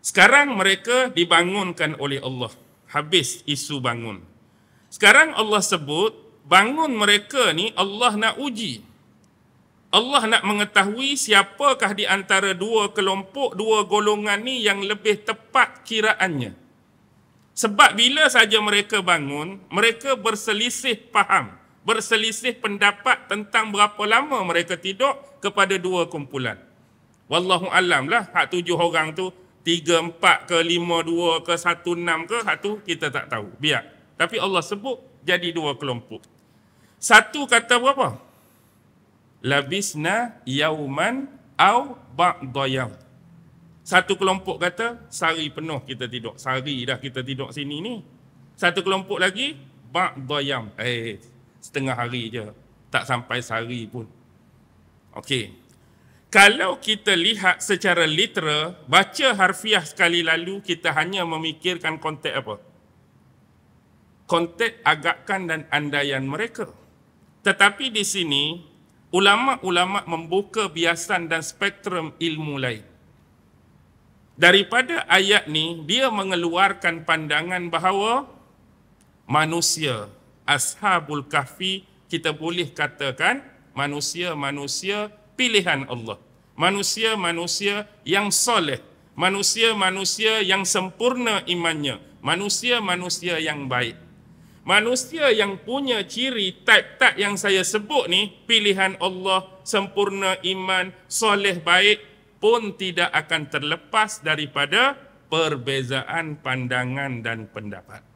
Sekarang mereka dibangunkan oleh Allah. Habis isu bangun. Sekarang Allah sebut, bangun mereka ni Allah nak uji. Allah nak mengetahui siapakah di antara dua kelompok, dua golongan ni yang lebih tepat kiraannya. Sebab bila saja mereka bangun, mereka berselisih faham, berselisih pendapat tentang berapa lama mereka tidur kepada dua kumpulan. Wallahu alam lah, hak 7 orang tu 3, 4 ke 5, 2 ke 1, 6 ke, hak tu kita tak tahu. Biar. Tapi Allah sebut jadi dua kelompok. Satu kata berapa? Labisna yauman au ba'da yaum. Satu kelompok kata sehari penuh kita tidur. Sehari dah kita tidur sini ni. Satu kelompok lagi ba'da yaum. Setengah hari je. Tak sampai sehari pun. Okey. Kalau kita lihat secara literal, baca harfiah sekali lalu, kita hanya memikirkan konteks apa? Konteks agakan dan andaian mereka. Tetapi di sini, ulama-ulama membuka biasan dan spektrum ilmu lain. Daripada ayat ni, dia mengeluarkan pandangan bahawa manusia, Ashabul Kahfi, kita boleh katakan manusia-manusia pilihan Allah. Manusia-manusia yang soleh. Manusia-manusia yang sempurna imannya. Manusia-manusia yang baik. Manusia yang punya ciri type-type yang saya sebut ni, pilihan Allah, sempurna iman, soleh baik, pun tidak akan terlepas daripada perbezaan pandangan dan pendapat.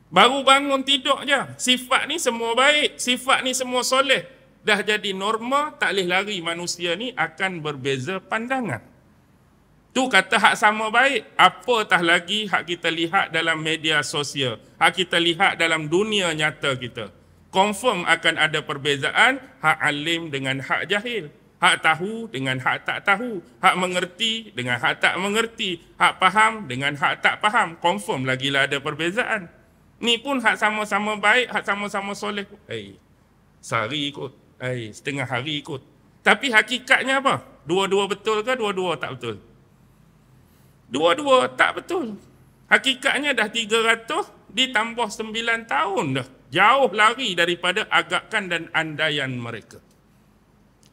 Baru bangun tidur je, sifat ni semua baik, sifat ni semua soleh. Dah jadi norma, tak boleh lari manusia ni akan berbeza pandangan. Tu kata hak sama baik. Apatah lagi hak kita lihat dalam media sosial, hak kita lihat dalam dunia nyata kita. Confirm akan ada perbezaan hak alim dengan hak jahil. Hak tahu dengan hak tak tahu. Hak mengerti dengan hak tak mengerti. Hak faham dengan hak tak faham. Confirm lagilah ada perbezaan. Ni pun hak sama-sama baik, hak sama-sama soleh. Sehari ikut. Setengah hari ikut. Tapi hakikatnya apa? Dua-dua betul ke dua-dua tak betul? Dua-dua tak betul. Hakikatnya dah 300 ditambah 9 tahun dah. Jauh lari daripada agakan dan andaian mereka.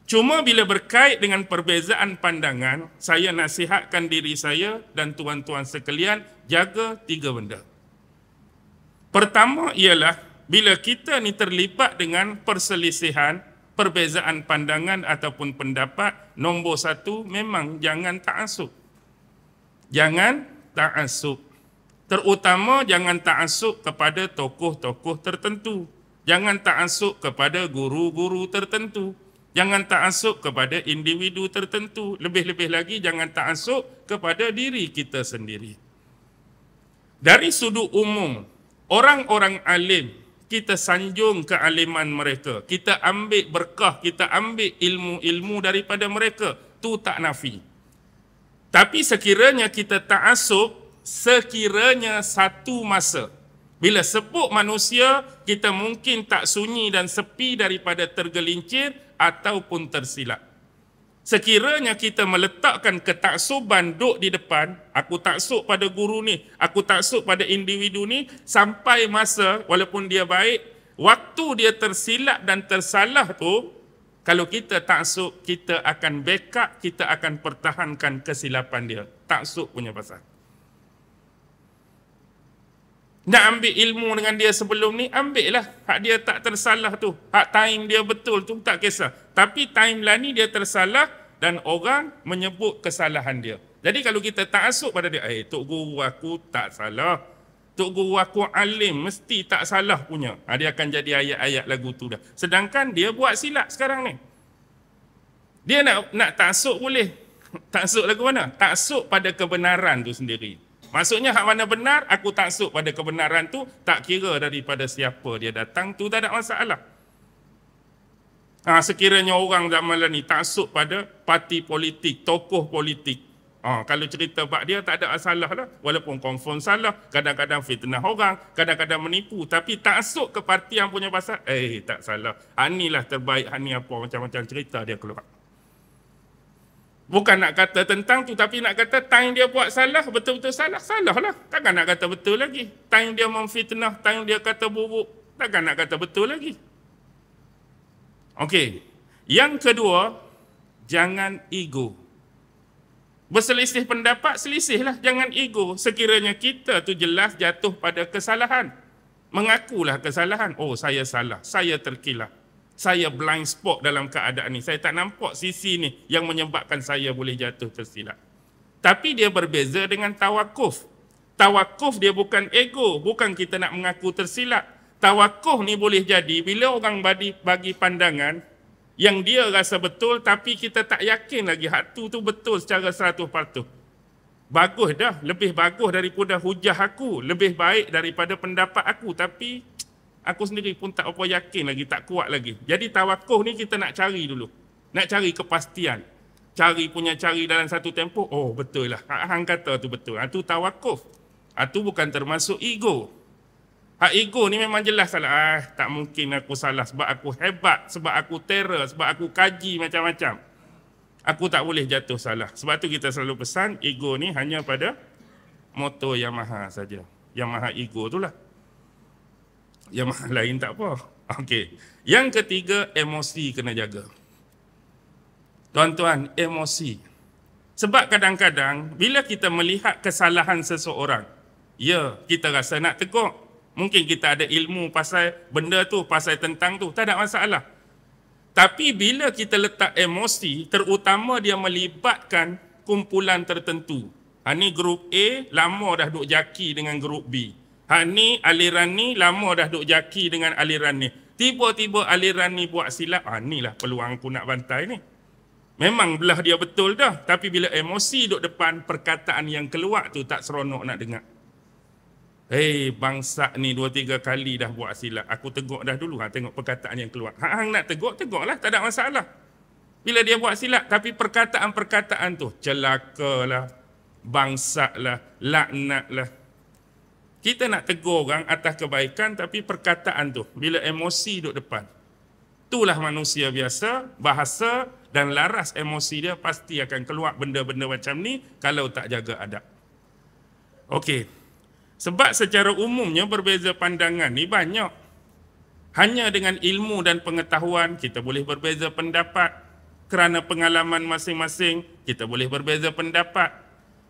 Cuma bila berkait dengan perbezaan pandangan, saya nasihatkan diri saya dan tuan-tuan sekalian, jaga 3 benda. Pertama ialah, bila kita ni terlibat dengan perselisihan, perbezaan pandangan ataupun pendapat, nombor 1, memang jangan ta'assub. Jangan ta'assub. Terutama jangan ta'assub kepada tokoh-tokoh tertentu. Jangan ta'assub kepada guru-guru tertentu. Jangan ta'assub kepada individu tertentu. Lebih-lebih lagi jangan ta'assub kepada diri kita sendiri. Dari sudut umum, orang-orang alim, kita sanjung kealiman mereka. Kita ambil berkah, kita ambil ilmu-ilmu daripada mereka. Tu tak nafi. Tapi sekiranya kita ta'assub, sekiranya satu masa, bila sebut manusia, kita mungkin tak sunyi dan sepi daripada tergelincir ataupun tersilap. Sekiranya kita meletakkan ketaksuban duk di depan, aku taksub pada guru ni, aku taksub pada individu ni, sampai masa walaupun dia baik, waktu dia tersilap dan tersalah tu, kalau kita taksub, kita akan backup, kita akan pertahankan kesilapan dia. Taksub punya pasal. Nak ambil ilmu dengan dia sebelum ni, ambil lah. Hak dia tak tersalah tu. Hak time dia betul tu, tak kisah. Tapi timeline ni dia tersalah dan orang menyebut kesalahan dia. Jadi kalau kita ta'assub pada dia, Tok Guru aku tak salah. Tok Guru aku alim, mesti tak salah punya. Dia akan jadi ayat-ayat lagu tu dah. Sedangkan dia buat silap sekarang ni. Dia nak ta'assub boleh. Ta'assub lagu mana? Ta'assub pada kebenaran tu sendiri. Maksudnya hak mana benar, aku taksub pada kebenaran tu, tak kira daripada siapa dia datang, tu tak ada masalah. Sekiranya orang zaman ni taksub pada parti politik, tokoh politik, kalau cerita bab dia tak ada masalah lah. Walaupun confirm salah, kadang-kadang fitnah orang, kadang-kadang menipu, tapi taksub ke parti yang punya pasal, tak salah. Hak ni lah terbaik, hak ni apa, macam-macam cerita dia keluar. Bukan nak kata tentang tu, tapi nak kata time dia buat salah, betul-betul salah, salah lah. Takkan nak kata betul lagi. Time dia memfitnah, time dia kata buruk, takkan nak kata betul lagi. Okey. Yang kedua, jangan ego. Berselisih pendapat, selisihlah, jangan ego. Sekiranya kita tu jelas jatuh pada kesalahan. Mengakulah kesalahan. Oh, saya salah, saya terkilap. Saya blind spot dalam keadaan ni. Saya tak nampak sisi ni yang menyebabkan saya boleh jatuh tersilap. Tapi dia berbeza dengan tawakuf. Tawakuf dia bukan ego. Bukan kita nak mengaku tersilap. Tawakuf ni boleh jadi bila orang bagi pandangan yang dia rasa betul tapi kita tak yakin lagi hak tu betul secara 100%. Bagus dah. Lebih bagus daripada hujah aku. Lebih baik daripada pendapat aku. Tapi aku sendiri pun tak apa yakin lagi, tak kuat lagi. Jadi tawakkuf ni kita nak cari dulu. Nak cari kepastian. Cari dalam satu tempoh, oh betul lah. Hang kata tu betul. Itu tawakkuf. Itu bukan termasuk ego. Hak ego ni memang jelas salah. Tak mungkin aku salah sebab aku hebat, sebab aku terror, sebab aku kaji macam-macam. Aku tak boleh jatuh salah. Sebab tu kita selalu pesan, ego ni hanya pada motor Yamaha saja. Yamaha ego tu lah. Yang lain tak apa. Okey. Yang ketiga, emosi kena jaga. Tuan-tuan, emosi. Sebab kadang-kadang bila kita melihat kesalahan seseorang, ya, kita rasa nak tegur. Mungkin kita ada ilmu pasal benda tu, pasal tentang tu, tak ada masalah. Tapi bila kita letak emosi, terutama dia melibatkan kumpulan tertentu. Ni grup A, lama dah duk jaki dengan grup B. Ni aliran ni lama dah duk jaki dengan aliran ni. Tiba-tiba aliran ni buat silap. Inilah peluang aku nak bantai ni. Memang belah dia betul dah. Tapi bila emosi duk depan, perkataan yang keluar tu tak seronok nak dengar. Hei, bangsa ni 2-3 kali dah buat silap. Aku tegur dah dulu. Tengok perkataan yang keluar. Hang nak tegur, tegurlah. Tak ada masalah. Bila dia buat silap. Tapi perkataan-perkataan tu. Celakalah. Bangsalah. Laknatlah. Kita nak tegur orang atas kebaikan tapi perkataan tu bila emosi duduk depan. Itulah manusia biasa, bahasa dan laras emosi dia pasti akan keluar benda-benda macam ni kalau tak jaga adab. Okey. Sebab secara umumnya berbeza pandangan ni banyak. Hanya dengan ilmu dan pengetahuan kita boleh berbeza pendapat. Kerana pengalaman masing-masing kita boleh berbeza pendapat.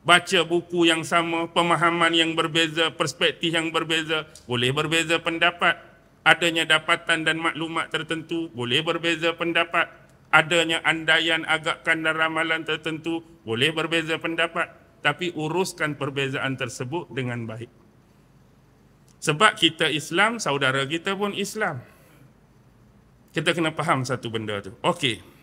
Baca buku yang sama, pemahaman yang berbeza, perspektif yang berbeza, boleh berbeza pendapat. Adanya dapatan dan maklumat tertentu, boleh berbeza pendapat. Adanya andaian, agakan dan ramalan tertentu, boleh berbeza pendapat. Tapi uruskan perbezaan tersebut dengan baik. Sebab kita Islam, saudara kita pun Islam. Kita kena faham satu benda tu. Okey.